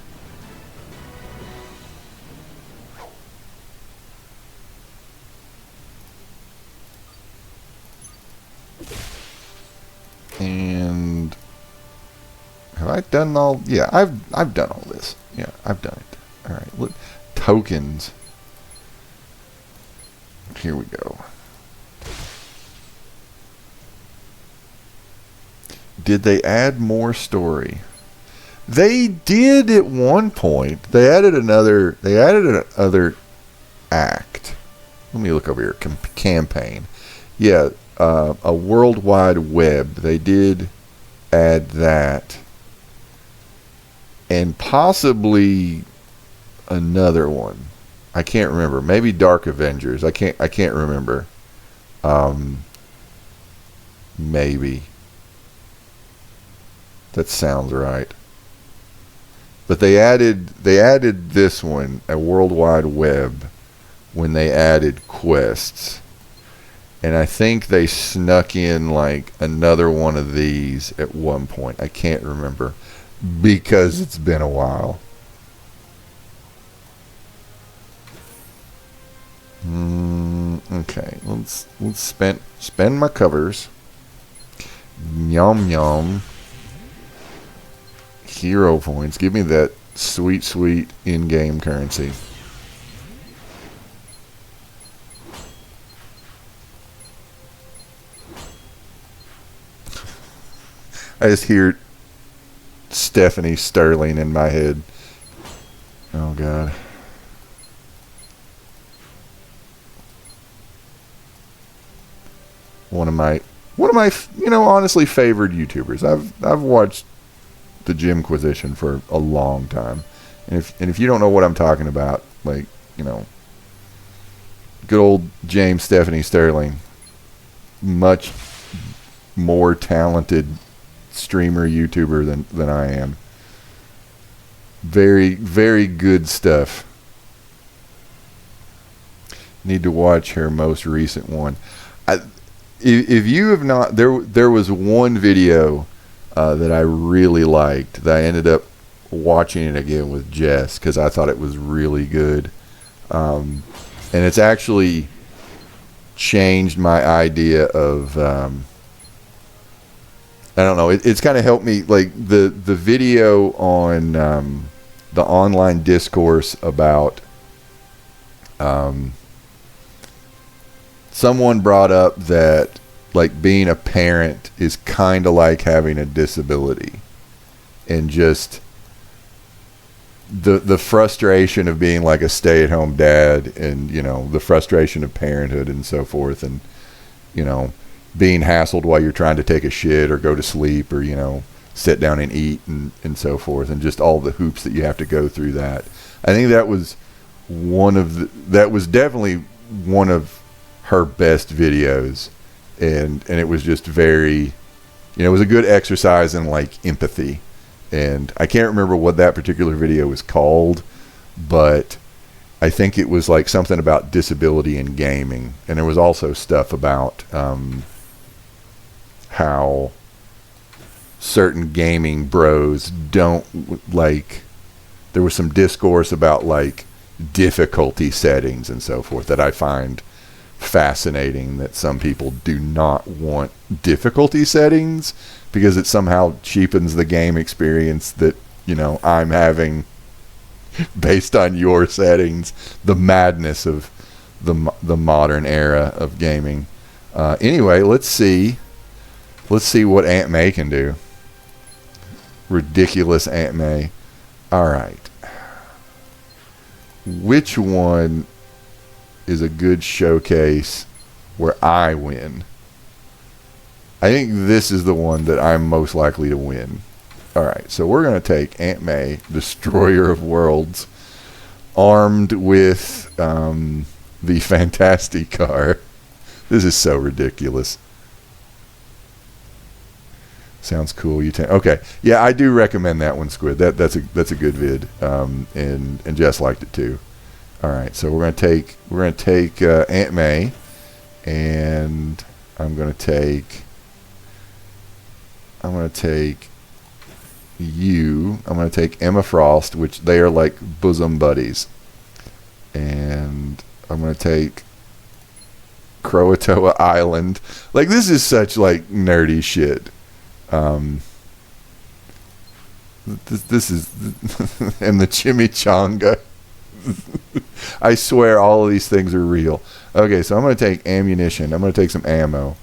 And have I done all? Yeah, I've done all this. Yeah, I've done it. All right, look, tokens. Here we go. Did they add more story? They did at one point. They added another act. Let me look over here. Campaign. Yeah, a World Wide Web. They did add that, and possibly another one. I can't remember. Maybe Dark Avengers. I can't remember. Maybe. That sounds right. But they added this one, a World Wide Web, when they added quests. And I think they snuck in like another one of these at one point. I can't remember because it's been a while. Okay, let's spend my covers. Yum yum. Hero points. Give me that sweet in-game currency. I just hear Stephanie Sterling in my head. Oh God. One of my honestly favored YouTubers. I've watched the Gymquisition for a long time. And if you don't know what I'm talking about, like, good old James Stephanie Sterling, much more talented streamer YouTuber than I am. Very, very good stuff. Need to watch her most recent one. If you have not, there was one video that I really liked that I ended up watching it again with Jess because I thought it was really good. And it's actually changed my idea of I don't know. It's kind of helped me, like the video on the online discourse about someone brought up that like being a parent is kind of like having a disability, and just the frustration of being like a stay-at-home dad, and the frustration of parenthood and so forth, and being hassled while you're trying to take a shit or go to sleep or sit down and eat and so forth, and just all the hoops that you have to go through that. I think that was definitely one of her best videos, and it was just very, it was a good exercise in like empathy. And I can't remember what that particular video was called, but I think it was like something about disability in gaming, and there was also stuff about how certain gaming bros don't like. There was some discourse about like difficulty settings and so forth that I find fascinating, that some people do not want difficulty settings because it somehow cheapens the game experience that I'm having based on your settings. The madness of the modern era of gaming. Anyway, let's see what Aunt May can do. Ridiculous Aunt May. All right. Which one is a good showcase where I win? I think this is the one that I'm most likely to win. All right, so we're going to take Aunt May, Destroyer of Worlds, armed with the Fantastic car. This is so ridiculous. Sounds cool. Okay, yeah, I do recommend that one, Squid. That's a good vid, and Jess liked it too. All right, so we're gonna take Aunt May, and I'm gonna take you. I'm gonna take Emma Frost, which they are like bosom buddies, and I'm gonna take Croatoa Island. Like, this is such like nerdy shit. This is and the chimichanga. I swear all of these things are real. Okay, so I'm going to take ammunition. I'm going to take some ammo.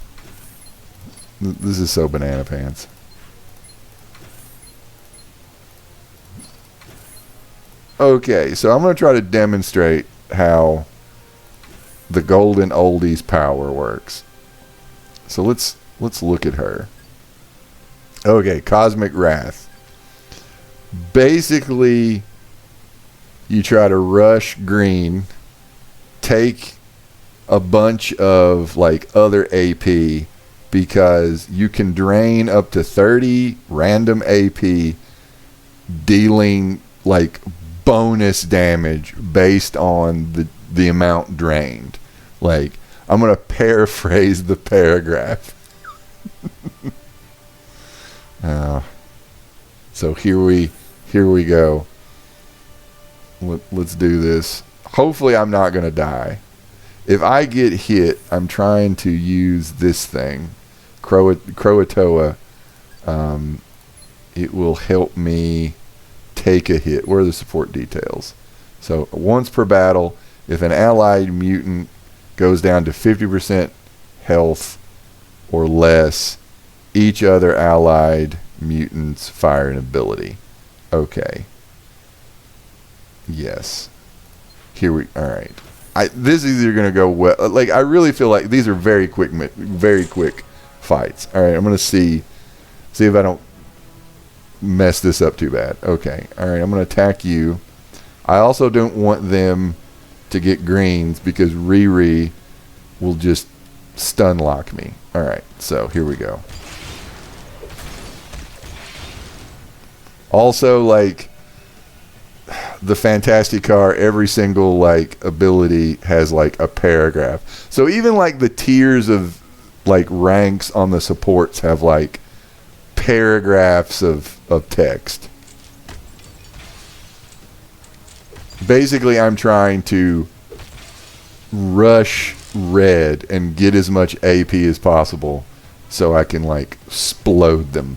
This is so banana pants. Okay, so I'm going to try to demonstrate how the golden oldies power works. So let's look at her. Okay, Cosmic Wrath. Basically, you try to rush green, take a bunch of like other AP, because you can drain up to 30 random AP, dealing like bonus damage based on the amount drained. Like, I'm gonna paraphrase the paragraph. So here we go. Let's do this. Hopefully I'm not gonna die. If I get hit, I'm trying to use this thing, Croatoa. It will help me take a hit. Where are the support details? So once per battle, if an allied mutant goes down to 50% health or less, each other allied mutants fire an ability. Okay. Yes. All right. This is either going to go well. Like, I really feel like these are very quick fights. All right, I'm going to see if I don't mess this up too bad. Okay. All right, I'm going to attack you. I also don't want them to get greens because Riri will just stun lock me. All right, so here we go. Also, like, the Fantastic Car, every single like ability has like a paragraph. So even like the tiers of like ranks on the supports have like paragraphs of text. Basically, I'm trying to rush red and get as much AP as possible so I can like explode them.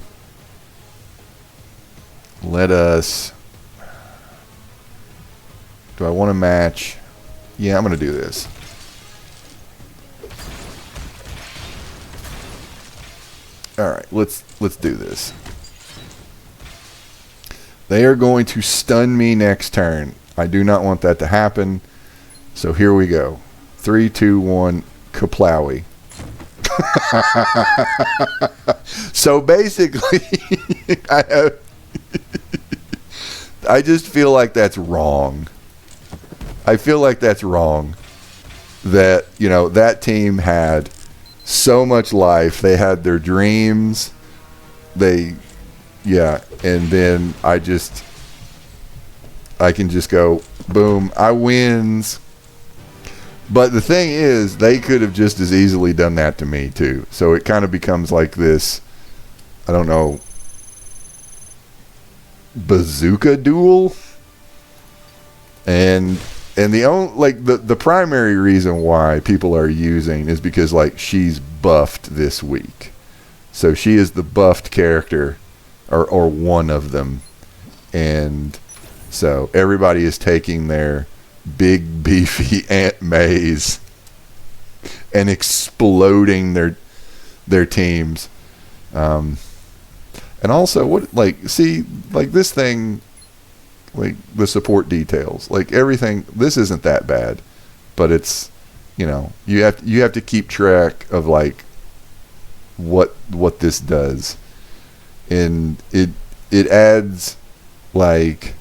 Let us... Do I want to match? Yeah, I'm going to do this. All right, let's do this. They are going to stun me next turn. I do not want that to happen. So here we go. 3, 2, 1, Kaplowy. So basically, I just feel like that's wrong. I feel like that's wrong. That, you know, that team had so much life. They had their dreams. Yeah, and then I can just go, boom, I wins. But the thing is, they could have just as easily done that to me too. So it kind of becomes like this, I don't know, bazooka duel. And the only, like, the primary reason why people are using is because, like, she's buffed this week. So she is the buffed character, or one of them. And so everybody is taking their big, beefy Aunt Mays and exploding their teams. And also, what, like, see, like, this thing... like the support details, like everything, this isn't that bad, but it's, you know, you have to keep track of like what this does, and it adds like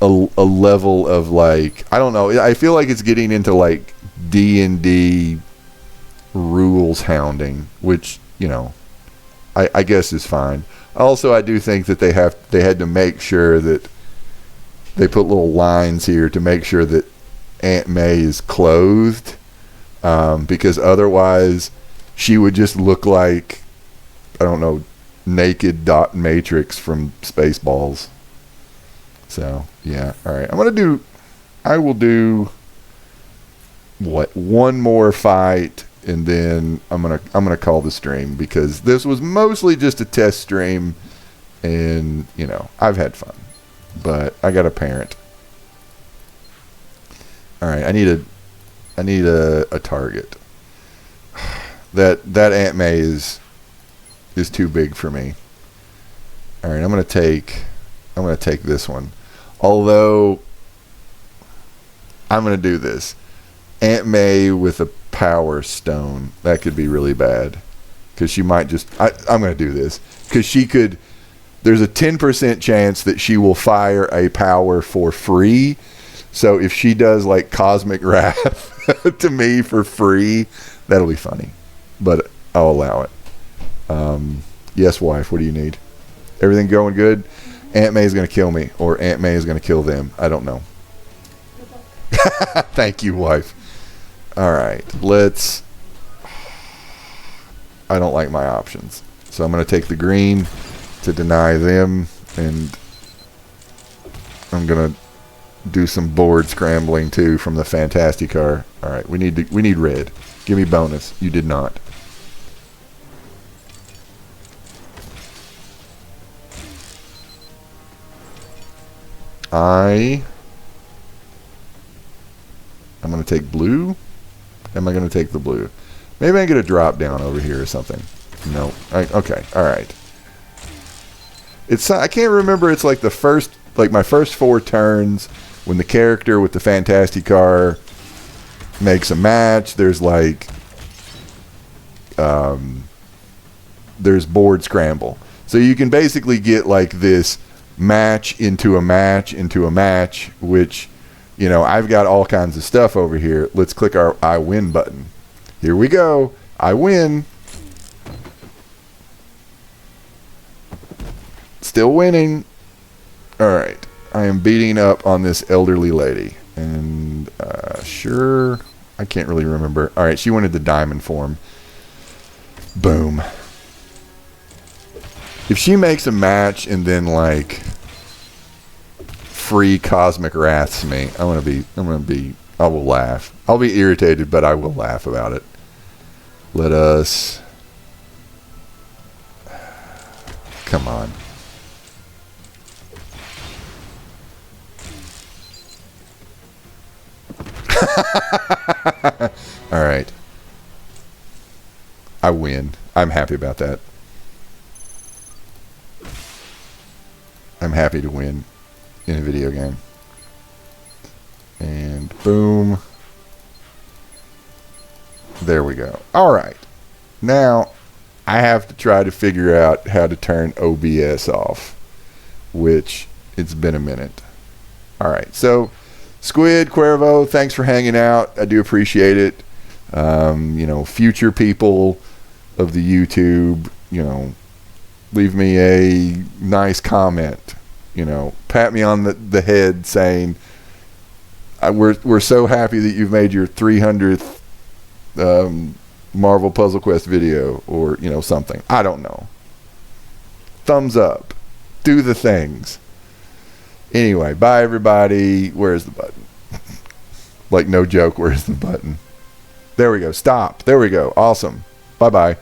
a level of, like, I don't know, I feel like it's getting into like D&D rules hounding, which, you know, I guess is fine. Also, I do think that they had to make sure that they put little lines here to make sure that Aunt May is clothed, because otherwise she would just look like, I don't know, naked dot matrix from Spaceballs. So yeah, all right. I will do one more fight. And then I'm gonna call the stream, because this was mostly just a test stream, and, you know, I've had fun, but I got a parent. All right, I need a target. That Aunt May is too big for me. All right, I'm gonna take this one. Although I'm gonna do this. Aunt May with a Power Stone, that could be really bad, because she might just, I'm going to do this, because there's a 10% chance that she will fire a power for free. So if she does like Cosmic Wrath to me for free, that'll be funny, but I'll allow it. Yes, wife, what do you need? Everything going good? Aunt May is going to kill me, or Aunt May is going to kill them. I don't know. Thank you, wife. All right, let's... I don't like my options. So I'm going to take the green to deny them, and I'm going to do some board scrambling too from the Fantastic car. All right, we need red. Give me bonus. You did not. I'm going to take blue. Am I going to take the blue? Maybe I get a drop down over here or something. No. Okay. All right. It's I can't remember. It's like the first, like my first 4 turns when the character with the Fantastic car makes a match. There's like there's board scramble. So you can basically get like this match into a match into a match, which, you know, I've got all kinds of stuff over here. Let's click our I win button. Here we go. I win. Still winning. All right. I am beating up on this elderly lady. And sure, I can't really remember. All right. She wanted the diamond form. Boom. If she makes a match and then like free cosmic wraths me, I will laugh. I'll be irritated, but I will laugh about it. Let us, come on. All right. I win. I'm happy about that. I'm happy to win in a video game. And boom. There we go. All right. Now, I have to try to figure out how to turn OBS off, which it's been a minute. All right. So, Squid, Cuervo, thanks for hanging out. I do appreciate it. You know, future people of the YouTube, you know, leave me a nice comment. You know, pat me on the head saying, we're so happy that you've made your 300th Marvel Puzzle Quest video, or, you know, something. I don't know. Thumbs up. Do the things. Anyway, bye everybody. Where's the button? Like, no joke, where's the button? There we go. Stop. There we go. Awesome. Bye-bye.